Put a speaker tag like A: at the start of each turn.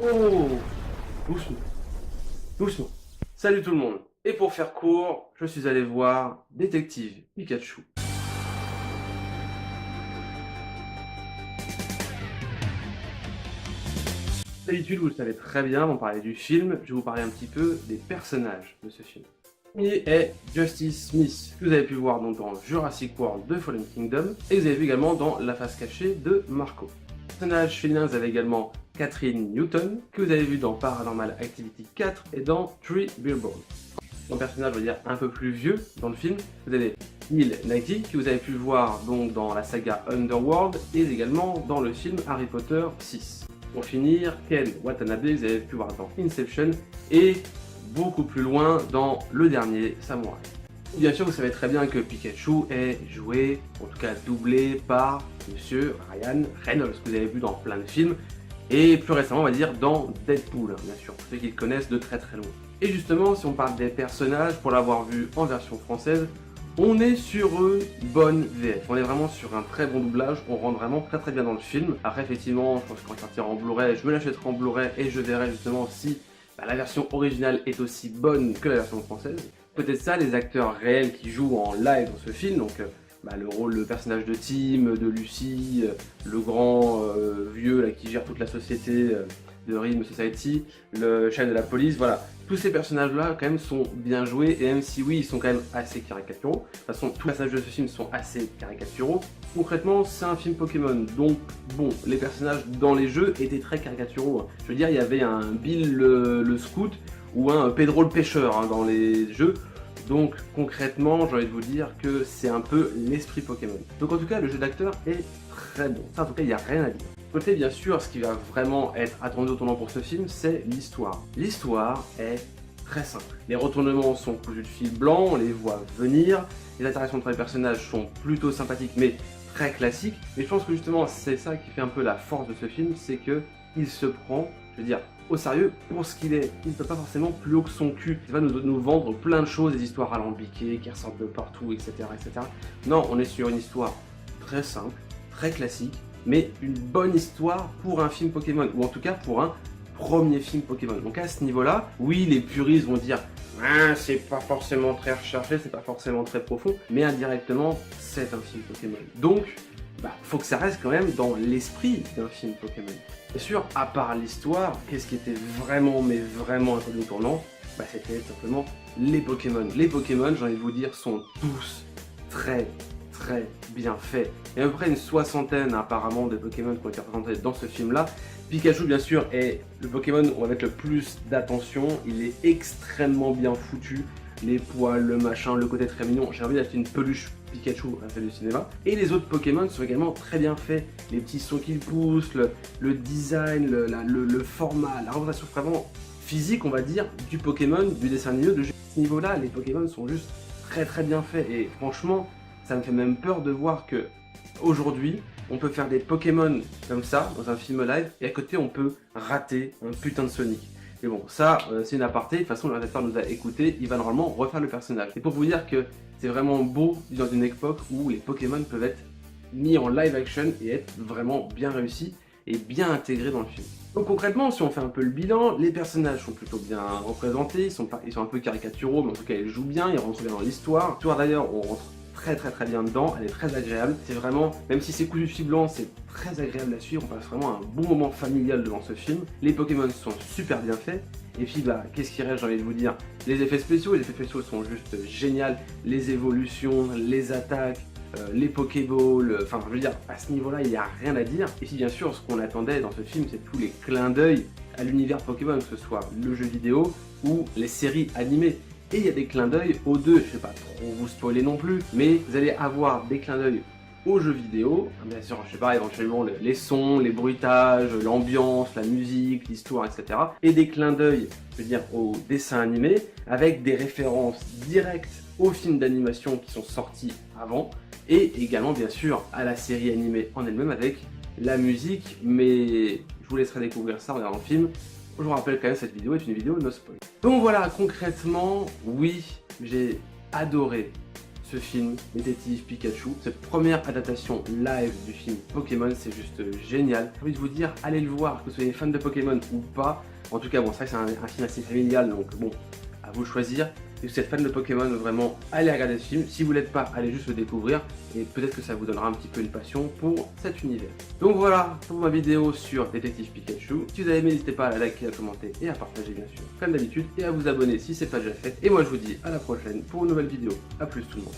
A: Oh, doucement, doucement. Salut tout le monde. Et pour faire court, je suis allé voir Détective Pikachu. D'habitude, vous le savez très bien, avant de parler du film, je vais vous parler un petit peu des personnages de ce film. Le premier est Justice Smith, que vous avez pu voir donc dans Jurassic World de Fallen Kingdom, et que vous avez vu également dans La face cachée de Marco. Personnage féminin, vous avez également Catherine Newton, que vous avez vu dans Paranormal Activity 4 et dans Three Billboards. Un personnage, on va dire, un peu plus vieux dans le film, vous avez Neil Nighty, que vous avez pu voir donc dans la saga Underworld et également dans le film Harry Potter 6. Pour finir, Ken Watanabe, vous avez pu voir dans Inception et beaucoup plus loin dans Le Dernier Samouraï. Bien sûr, vous savez très bien que Pikachu est joué, en tout cas doublé par Monsieur Ryan Reynolds, que vous avez vu dans plein de films, et plus récemment, on va dire, dans Deadpool, bien sûr, pour ceux qui le connaissent de très très loin. Et justement, si on parle des personnages, pour l'avoir vu en version française, on est sur une bonne VF. On est vraiment sur un très bon doublage, on rentre vraiment très très bien dans le film. Après, effectivement, je pense que quand il sortira en Blu-ray, je me l'achèterai en Blu-ray et je verrai justement si la version originale est aussi bonne que la version française. Peut-être ça, les acteurs réels qui jouent en live dans ce film, donc le personnage de Tim, de Lucy, le grand vieux là, qui gère toute la société de Rhythm Society, le chef de la police, voilà. Tous ces personnages-là, quand même, sont bien joués, et même si oui, ils sont quand même assez caricaturaux, de toute façon, tous les personnages de ce film sont assez caricaturaux. Concrètement, c'est un film Pokémon, donc bon, les personnages dans les jeux étaient très caricaturaux. Je veux dire, il y avait un Bill le scout, ou un Pedro le pêcheur dans les jeux. Donc concrètement, j'ai envie de vous dire que c'est un peu l'esprit Pokémon. Donc en tout cas, le jeu d'acteur est très bon. Ça, en tout cas, il n'y a rien à dire. Côté, bien sûr, ce qui va vraiment être attendu au tournant pour ce film, c'est l'histoire. L'histoire est très simple. Les retournements sont cousus de fil blanc, on les voit venir. Les interactions entre les personnages sont plutôt sympathiques, mais très classiques. Et je pense que justement, c'est ça qui fait un peu la force de ce film, c'est que il se prend, je veux dire, au sérieux pour ce qu'il est. Il ne peut pas forcément plus haut que son cul. Il va nous vendre plein de choses, des histoires alambiquées qui ressortent de partout, etc., etc. Non, on est sur une histoire très simple, très classique, mais une bonne histoire pour un film Pokémon, ou en tout cas pour un premier film Pokémon. Donc à ce niveau-là, oui, les puristes vont dire ah, c'est pas forcément très recherché, c'est pas forcément très profond, mais indirectement, c'est un film Pokémon. Donc, faut que ça reste quand même dans l'esprit d'un film Pokémon. Bien sûr, à part l'histoire, qu'est-ce qui était vraiment, mais vraiment un peu de tournant, c'était simplement les Pokémon. Les Pokémon, j'ai envie de vous dire, sont tous très bien faits. Il y a à peu près une soixantaine apparemment de Pokémon qui ont été représentés dans ce film-là. Pikachu, bien sûr, est le Pokémon avec le plus d'attention. Il est extrêmement bien foutu. Les poils, le machin, le côté très mignon. J'ai envie d'acheter une peluche Pikachu à la fête du cinéma. Et les autres Pokémon sont également très bien faits. Les petits sons qu'ils poussent, le design, le format, la représentation vraiment physique, on va dire, du Pokémon, du dessin animé. De ce niveau-là, les Pokémon sont juste très bien faits. Et franchement, ça me fait même peur de voir que aujourd'hui, on peut faire des Pokémon comme ça, dans un film live, et à côté, on peut rater un putain de Sonic. Mais bon, ça, c'est une aparté. De toute façon, le réalisateur nous a écouté, il va normalement refaire le personnage. Et pour vous dire que c'est vraiment beau dans une époque où les Pokémon peuvent être mis en live action et être vraiment bien réussis et bien intégrés dans le film. Donc concrètement, si on fait un peu le bilan, les personnages sont plutôt bien représentés, ils sont un peu caricaturaux, mais en tout cas ils jouent bien, ils rentrent bien dans l'histoire. L'histoire d'ailleurs, on rentre très bien dedans, elle est très agréable. C'est vraiment, même si c'est cousu de fil blanc, c'est très agréable à suivre, on passe vraiment un bon moment familial devant ce film. Les Pokémon sont super bien faits. Et puis qu'est-ce qui reste, j'ai envie de vous dire, les effets spéciaux sont juste géniaux, les évolutions, les attaques, les Pokéballs, enfin je veux dire, à ce niveau-là, il n'y a rien à dire. Et puis bien sûr, ce qu'on attendait dans ce film, c'est tous les clins d'œil à l'univers Pokémon, que ce soit le jeu vidéo ou les séries animées. Et il y a des clins d'œil aux deux, je ne vais pas trop vous spoiler non plus, mais vous allez avoir des clins d'œil aux jeux vidéo, bien sûr, je sais pas, éventuellement les sons, les bruitages, l'ambiance, la musique, l'histoire, etc. Et des clins d'œil, je veux dire, aux dessins animés, avec des références directes aux films d'animation qui sont sortis avant, et également, bien sûr, à la série animée en elle-même avec la musique, mais je vous laisserai découvrir ça en regardant le film. Je vous rappelle quand même, cette vidéo est une vidéo no spoil. Donc voilà, concrètement, oui, j'ai adoré ce film, Détective Pikachu. Cette première adaptation live du film Pokémon, c'est juste génial. J'ai envie de vous dire, allez le voir, que vous soyez fan de Pokémon ou pas. En tout cas, bon, c'est vrai que c'est un film assez familial, donc bon, à vous de choisir. Si vous êtes fan de Pokémon, vraiment, allez regarder ce film. Si vous l'êtes pas, allez juste le découvrir. Et peut-être que ça vous donnera un petit peu une passion pour cet univers. Donc voilà pour ma vidéo sur Détective Pikachu. Si vous avez aimé, n'hésitez pas à la liker, à commenter et à partager bien sûr, comme d'habitude. Et à vous abonner si ce n'est pas déjà fait. Et moi je vous dis à la prochaine pour une nouvelle vidéo. A plus tout le monde.